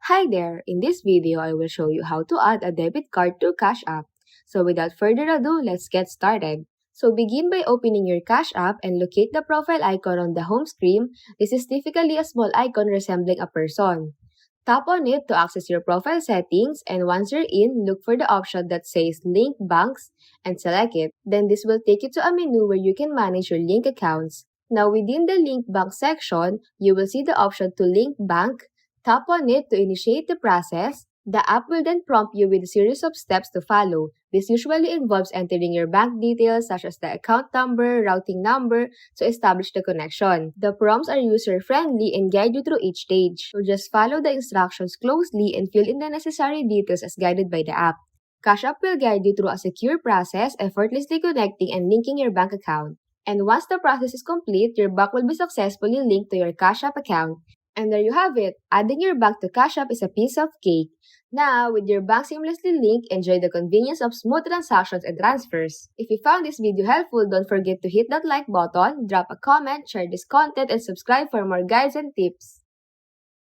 Hi there! In this video, I will show you how to add a debit card to Cash App. So without further ado, let's get started. So begin by opening your Cash App and locate the profile icon on the home screen. This is typically a small icon resembling a person. Tap on it to access your profile settings, and once you're in, look for the option that says Link Banks and select it. Then this will take you to a menu where you can manage your link accounts. Now within the Link Bank section, you will see the option to link bank. Tap on it to initiate the process. The app will then prompt you with a series of steps to follow. This usually involves entering your bank details such as the account number, routing number to establish the connection. The prompts are user-friendly and guide you through each stage. So just follow the instructions closely and fill in the necessary details as guided by the app. Cash App will guide you through a secure process, effortlessly connecting and linking your bank account. And once the process is complete, your bank will be successfully linked to your Cash App account. And there you have it. Adding your bank to Cash App is a piece of cake. Now, with your bank seamlessly linked, enjoy the convenience of smooth transactions and transfers. If you found this video helpful, don't forget to hit that like button, drop a comment, share this content, and subscribe for more guides and tips.